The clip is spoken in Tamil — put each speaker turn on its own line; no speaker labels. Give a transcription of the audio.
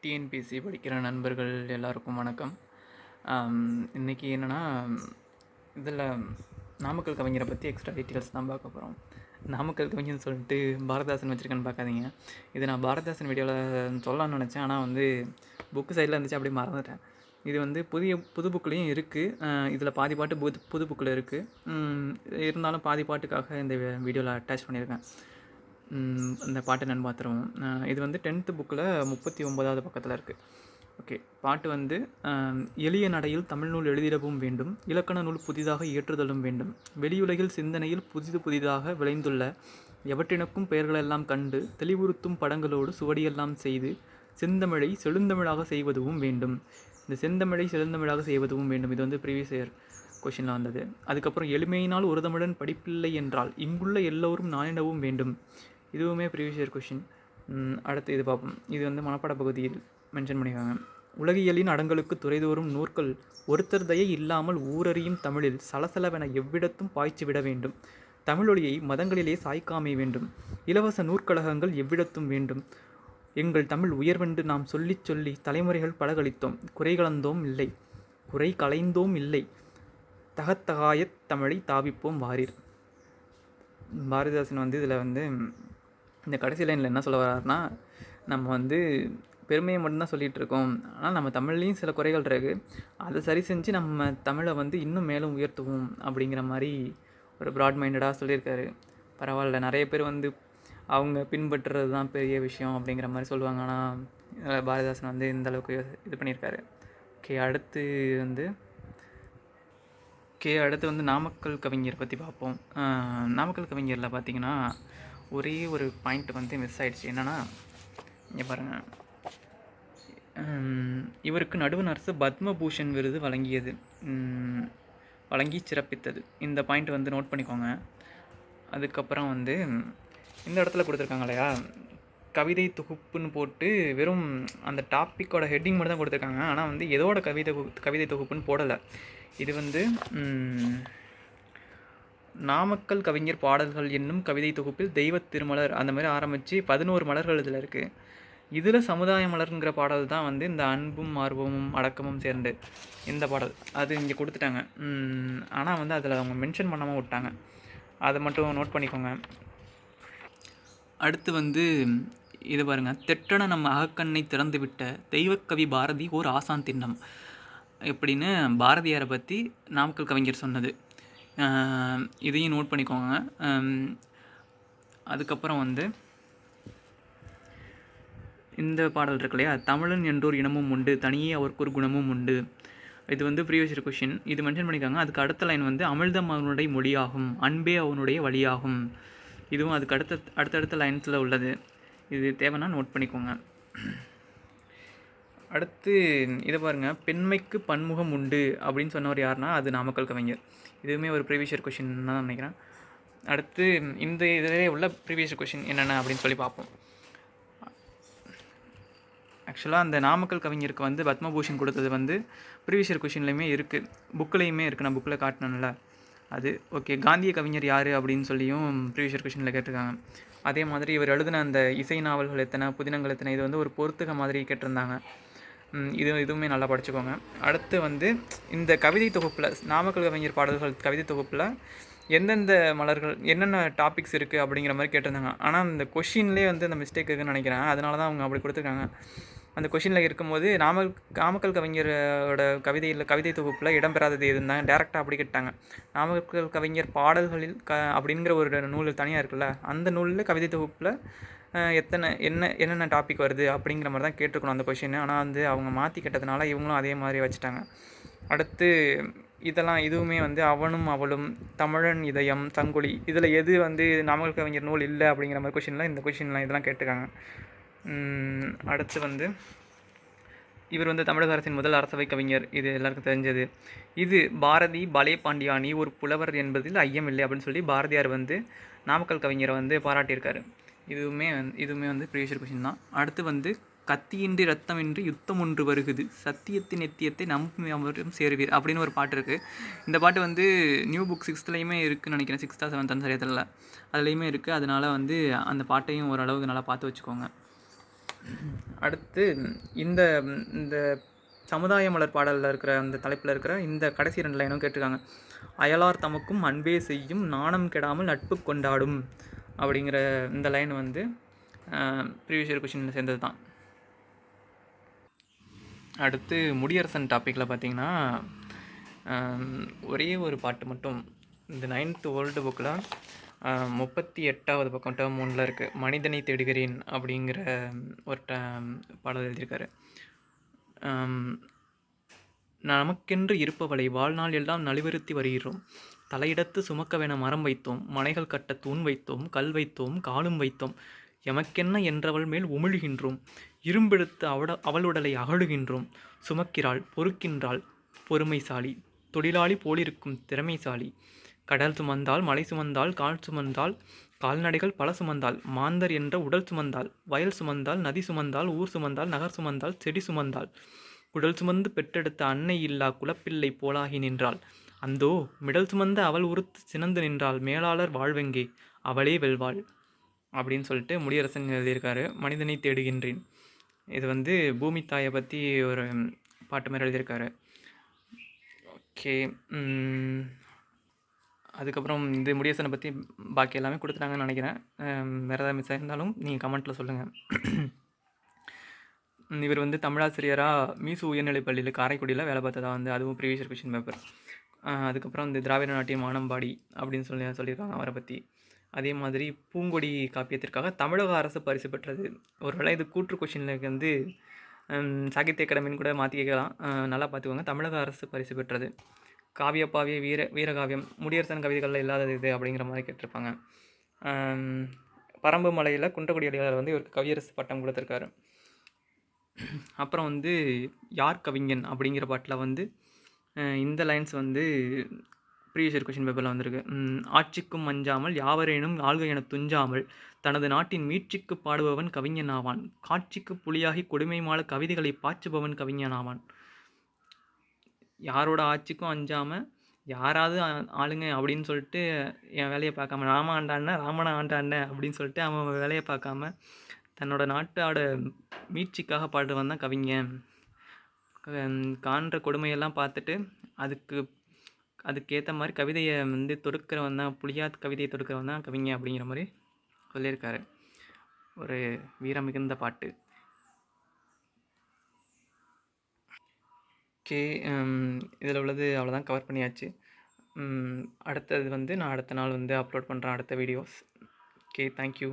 டிஎன்பிஎஸ்சி படிக்கிற நண்பர்கள் எல்லாருக்கும் வணக்கம். இன்றைக்கி என்னென்னா, இதில் நாமக்கல் கவிஞரை பற்றி எக்ஸ்ட்ரா டீட்டெயில்ஸ் தான் பார்க்க போகிறோம். நாமக்கல் கவிஞர்னு சொல்லிட்டு பாரதிதாசன் வச்சுருக்கேன்னு பார்க்காதீங்க. இது நான் பாரதிதாசன் வீடியோவில் சொல்லலாம்னு நினச்சேன், ஆனால் புக்கு சைடில் இருந்துச்சு, அப்படியே மறந்துட்டேன். இது புது புக்குலேயும் இருக்குது. இதில் பாதி பாட்டு புது புக்கில் இருக்குது. இருந்தாலும் பாதி பாட்டுக்காக இந்த வீடியோவில் அட்டாச் பண்ணியிருக்கேன். இந்த பாட்டு என்னென்னு பார்த்துருவோம். இது 10th புக்கில் 39வது பக்கத்தில் இருக்குது. ஓகே, பாட்டு எளிய நடையில் தமிழ் நூல் எழுதிடவும் வேண்டும், இலக்கண நூல் புதிதாக இயற்றுதலும் வேண்டும், வெளியுலகில் சிந்தனையில் புதிதாக விளைந்துள்ள எவற்றினுக்கும் பெயர்களெல்லாம் கண்டு தெளிவுறுத்தும் படங்களோடு சுவடியெல்லாம் செய்து செந்தமிழை செழுந்தமிழாக செய்வதும் வேண்டும். இந்த செந்தமிழை செழுந்தமிழாக செய்வதும் வேண்டும், இது ப்ரீவியஸ் இயர் கொஷினில் வந்தது. அதுக்கப்புறம் எளிமையினால் ஒரு தமிழன் படிப்பில்லை என்றால் இங்குள்ள எல்லோரும் நானிடவும் வேண்டும், இதுவுமே ப்ரீவியஸ் இயர் கொஷின். அடுத்து இது பார்ப்போம். இது மனப்பாட பகுதியில் மென்ஷன் பண்ணியிருக்காங்க. உலகியலின் அடங்கலுக்கு துறைதோறும் நூற்கள் ஒருத்தர் தயை இல்லாமல் ஊரறியும் தமிழில் சலசலவென எவ்விடத்தும் பாய்ச்சி விட வேண்டும். தமிழொலியை மதங்களிலே சாய்க்காமை வேண்டும். இலவச நூற்கழகங்கள் எவ்விடத்தும் வேண்டும். எங்கள் தமிழ் உயர்வென்று நாம் சொல்லி சொல்லி தலைமுறைகள் பலகழித்தோம். குறை களைந்தோம் இல்லை. தகத்தகாயத் தமிழை தாவிப்போம் வாரீர். பாரதிதாசன் இதில் இந்த கடைசி லைனில் என்ன சொல்ல வர்றாருன்னா, நம்ம பெருமையை மட்டும்தான் சொல்லிகிட்டு இருக்கோம், ஆனால் நம்ம தமிழ்லேயும் சில குறைகள் இருக்குது, அதை சரி செஞ்சு நம்ம தமிழை இன்னும் மேலும் உயர்த்துவோம் அப்படிங்கிற மாதிரி ஒரு ப்ராட் மைண்டடாக சொல்லியிருக்காரு. பரவாயில்ல, நிறைய பேர் அவங்க பின்பற்றுறது தான் பெரிய விஷயம் அப்படிங்கிற மாதிரி சொல்லுவாங்க, ஆனால் பாரதிதாசன் இந்த அளவுக்கு இது பண்ணியிருக்காரு. அடுத்து நாமக்கல் கவிஞர் பற்றி பார்ப்போம். நாமக்கல் கவிஞரில் பார்த்திங்கன்னா ஒரே ஒரு பாயிண்ட் மிஸ் ஆகிடுச்சு. என்னென்னா, இங்கே பாருங்கள், இவருக்கு நடுவண் அரசு பத்மபூஷன் விருது வழங்கி சிறப்பித்தது. இந்த பாயிண்ட் நோட் பண்ணிக்கோங்க. அதுக்கப்புறம் இந்த இடத்துல கொடுத்துருக்காங்க இல்லையா, கவிதை தொகுப்புன்னு போட்டு வெறும் அந்த டாப்பிக்கோட ஹெட்டிங் மட்டும் தான் கொடுத்துருக்காங்க, ஆனால் எதோட கவிதை தொகுப்புன்னு போடலை. இது நாமக்கல் கவிஞர் பாடல்கள் என்னும் கவிதை தொகுப்பில் தெய்வ திருமலர் அந்த மாதிரி ஆரம்பித்து 11 மலர்கள் இதில் இருக்குது. இதில் சமுதாய மலருங்கிற பாடல் தான் இந்த அன்பும் ஆர்வமும் அடக்கமும் சேர்ந்து இந்த பாடல் அது இங்கே கொடுத்துட்டாங்க. ஆனால் அதில் அவங்க மென்ஷன் பண்ணாமல் விட்டாங்க, அதை மட்டும் நோட் பண்ணிக்கோங்க. அடுத்து இது பாருங்கள், தெட்டன நம் அகக்கண்ணை திறந்துவிட்ட தெய்வக்கவி பாரதி ஓர் ஆசான் திண்ணம் எப்படின்னு பாரதியாரை பற்றி நாமக்கல் கவிஞர் சொன்னது. இதையும் நோட் பண்ணிக்கோங்க. அதுக்கப்புறம் இந்த பாடல் இருக்கு இல்லையா, தமிழன் என்றோர் இனமும் உண்டு, தனியே அவருக்கு ஒரு குணமும் உண்டு, இது ப்ரீவியஸ் இயர் கொஷின். இது மென்ஷன் பண்ணிக்காங்க. அதுக்கு அடுத்த லைன் அமிழ்தம் அவனுடைய மொழியாகும், அன்பே அவனுடைய வழியாகும், இதுவும் அதுக்கு அடுத்தடுத்த லைன்ஸில் உள்ளது. இது தேவைன்னா நோட் பண்ணிக்கோங்க. அடுத்து இதை பாருங்கள், பெண்மைக்கு பன்முகம் உண்டு அப்படின்னு சொன்னவர் யாருன்னா அது நாமக்கல் கவிஞர். இதுவுமே ஒரு ப்ரீவியஸ் இயர் கொஷின் தான் நினைக்கிறேன். அடுத்து இந்த இதிலே உள்ள ப்ரீவியஸ் இயர் கொஷின் என்னென்ன அப்படின்னு சொல்லி பார்ப்போம். ஆக்சுவலாக அந்த நாமக்கல் கவிஞருக்கு பத்மபூஷன் கொடுத்தது ப்ரீவியஸ் இயர் கொஷின்லையுமே இருக்குது, புக்கிலையுமே இருக்குது. நான் புக்கில் காட்டினேன்ல அது. ஓகே, காந்திய கவிஞர் யார் அப்படின்னு சொல்லியும் ப்ரீவியஸ் இயர் கொஷினில் கேட்டிருக்காங்க. அதே மாதிரி இவர் எழுதின அந்த இசை நாவல்கள் எத்தனை, புதினங்கள் எத்தனை, இது ஒரு பொறுத்துக மாதிரி கேட்டிருந்தாங்க. இதுவுமே நல்லா படிச்சுக்கோங்க. அடுத்து இந்த கவிதை தொகுப்பில் நாமக்கல் கவிஞர் பாடல்கள் கவிதை தொகுப்பில் எந்தெந்த மலர்கள் என்னென்ன டாபிக்ஸ் இருக்குது அப்படிங்கிற மாதிரி கேட்டிருந்தாங்க. ஆனால் இந்த கொஷின்லேயே அந்த மிஸ்டேக் இருக்குதுன்னு நினைக்கிறேன், அதனால தான் அவங்க அப்படி கொடுத்துருக்காங்க. அந்த கொஷினில் இருக்கும்போது நாமக்கல் கவிஞரோட கவிதை தொகுப்பில் இடம்பெறாதது எதுனா டேரெக்டாக அப்படி கேட்டாங்க. நாமக்கல் கவிஞர் பாடல்களில் அப்படிங்கிற ஒரு நூல் தனியாக இருக்குல்ல, அந்த நூலில் கவிதை தொகுப்பில் என்னென்ன டாபிக் வருது அப்படிங்கிற மாதிரி தான் கேட்டிருக்கணும் அந்த கொஷின். ஆனால் அவங்க மாற்றி கேட்டதுனால இவங்களும் அதே மாதிரி வச்சுட்டாங்க. அடுத்து இதுவுமே அவனும் அவளும், தமிழன் இதயம், சங்கொலி, இதில் எது நாமக்கல் கவிஞர் நூல் இல்லை அப்படிங்கிற மாதிரி கொஷினில் இந்த கொஷின்லாம் இதெல்லாம் கேட்டிருக்காங்க. அடுத்து இவர் தமிழக அரசின் முதல் அரசவை கவிஞர், இது எல்லாருக்கும் தெரிஞ்சது. இது பாரதி பலே பாண்டியானி ஒரு புலவர் என்பதில் ஐயம் இல்லை அப்படின்னு சொல்லி பாரதியார் நாமக்கல் கவிஞரை பாராட்டியிருக்காரு. இதுவுமே ப்ரீவியஸ் இயர் கொஷின் தான். அடுத்து கத்தியின்றி ரத்தமின்றி யுத்தம் ஒன்று வருகுது, சத்தியத்தின் நித்தியத்தை நம்பும் அவரும் சேருவீர் அப்படின்னு ஒரு பாட்டு இருக்குது. இந்த பாட்டு நியூ புக் 6th இருக்குதுன்னு நினைக்கிறேன், 6th or 7th சரியா தெரியல, அதுலேயுமே இருக்குது. அதனால் அந்த பாட்டையும் ஓரளவுக்கு நல்லா பார்த்து வச்சுக்கோங்க. அடுத்து இந்த இந்த சமுதாய மலர் பாடலில் இருக்கிற அந்த தலைப்பில் இருக்கிற இந்த கடைசி 2 லைனும் கேட்டிருக்காங்க. அயலார் தமக்கும் அன்பே செய்யும் நாணம் கெடாமல் நட்பு கொண்டாடும் அப்படிங்கிற இந்த லைன் வந்து ப்ரீவியஸ் இயர் கொஷினில் சேர்ந்தது தான். அடுத்து முடியரசன் டாப்பிக்கில் பார்த்தீங்கன்னா ஒரே ஒரு பாட்டு மட்டும் இந்த 9th ஓல்டு புக்கில் 38வது பக்கம் டேர்ம் 1ல் இருக்குது. மனிதனை தேடுகிறேன் அப்படிங்கிற ஒரு பாடல் எழுதியிருக்காரு. நமக்கென்று இருப்பவளை வாழ்நாள் எல்லாம் நலிவுறுத்தி வருகிறோம். தலையிடத்து சுமக்கவென மரம் வைத்தோம், மனைகள் கட்ட தூண் வைத்தோம், கல் வைத்தோம், காலும் வைத்தோம். எமக்கென்ன என்றவள் மேல் உமிழ்கின்றோம். இரும்பெடுத்து அவளுடலை அகழுகின்றோம். சுமக்கிறாள், பொறுக்கின்றாள், பொறுமைசாலி. தொழிலாளி போலிருக்கும் திறமைசாலி. கடல் சுமந்தால், மலை சுமந்தால், கால் சுமந்தால், கால்நடைகள் பல சுமந்தால், மாந்தர் என்ற உடல் சுமந்தால், வயல் சுமந்தால், நதி சுமந்தால், ஊர் சுமந்தால், நகர் சுமந்தால், செடி சுமந்தால், குடல் சுமந்து பெற்றெடுத்த அன்னை இல்லா குலப்பிள்ளை போலாகி நின்றாள். அந்தோ மிடல் சுமந்த அவள் உறுத்து சினந்து நின்றாள். மேலாளர் வாழ்வெங்கே, அவளே வெல்வாள் அப்படின்னு சொல்லிட்டு முடியரசன் எழுதியிருக்காரு. மனிதனை தேடுகின்றேன். இது வந்து பூமி தாயை பற்றி ஒரு பாட்டு மாதிரி எழுதியிருக்காரு. ஓகே, அதுக்கப்புறம் இந்த முடியரசனை பற்றி பாக்கி எல்லாமே கொடுத்துட்டாங்கன்னு நினைக்கிறேன். வேறு ஏதாவது மிஸ் ஆயிருந்தாலும் நீங்கள் கமெண்ட்டில் சொல்லுங்கள். இவர் வந்து தமிழாசிரியராக மீசு உயர்நிலைப் பள்ளியில் காரைக்குடியில் வேலை பார்த்ததா வந்து அதுவும் ப்ரீவியஸ் இயர் கொஷின் பேப்பர். அதுக்கப்புறம் இந்த திராவிட நாட்டியம் வானம்பாடி அப்படின்னு சொல்லியிருக்காங்க அவரை பற்றி. அதே மாதிரி பூங்கொடி காப்பியத்திற்காக தமிழக அரசு பரிசு பெற்றது. ஒருவேளை இது கூற்று கொஷினில் வந்து சாகித்ய அகாடமின்னு கூட மாற்றி கேட்கலாம், நல்லா பார்த்துக்கோங்க. தமிழக அரசு பரிசு பெற்றது. காவியப்பாவிய வீரகாவியம் முடியரசன் கவிதைகளில் இல்லாதது இது அப்படிங்கிற மாதிரி கேட்டிருப்பாங்க. பரம்பு மலையில் குன்றக்குடி அடிகளார் வந்து இவருக்கு கவியரசு பட்டம் கொடுத்துருக்காரு. அப்புறம் வந்து யார் கவிஞன் அப்படிங்கிற பாட்டில் வந்து இந்த லைன்ஸ் வந்து ப்ரீவியஸ் இயர் கொஷின் பேப்பரில் வந்திருக்கு. ஆட்சிக்கும் அஞ்சாமல் யாவரேனும் ஆள்க என துஞ்சாமல் தனது நாட்டின் மீட்சிக்கு பாடுபவன் கவிஞன் ஆவான். காட்சிக்கு புலியாகி கொடுமை மால கவிதைகளை பாய்ச்சுபவன் கவிஞன் ஆவான். யாரோட ஆட்சிக்கும் அஞ்சாமல் யாராவது ஆளுங்க அப்படின்னு சொல்லிட்டு என் வேலையை பார்க்காம ராம ஆண்டாண்ண ராமனை ஆண்டாண்ண அப்படின்னு சொல்லிட்டு அவன் வேலையை பார்க்காம தன்னோட நாட்டோட மீட்சிக்காக பாடுறவன் தான் கவிஞன். காண்ற கொடுமையெல்லாம் பார்த்துட்டு அதுக்கேற்ற மாதிரி கவிதையை வந்து தொடுக்கிறவன் தான், புலியாத் கவிதையை தொடுக்கிறவன் தான் கவிஞன் அப்படிங்கிற மாதிரி சொல்லியிருக்காரு. ஒரு வீரம் மிகுந்த பாட்டு. ஓகே, இதில் உள்ளது அவ்வளோதான், கவர் பண்ணியாச்சு. அடுத்தது வந்து நான் அடுத்த நாள் வந்து அப்லோட் பண்ணுறேன் அடுத்த வீடியோஸ். Okay, thank you.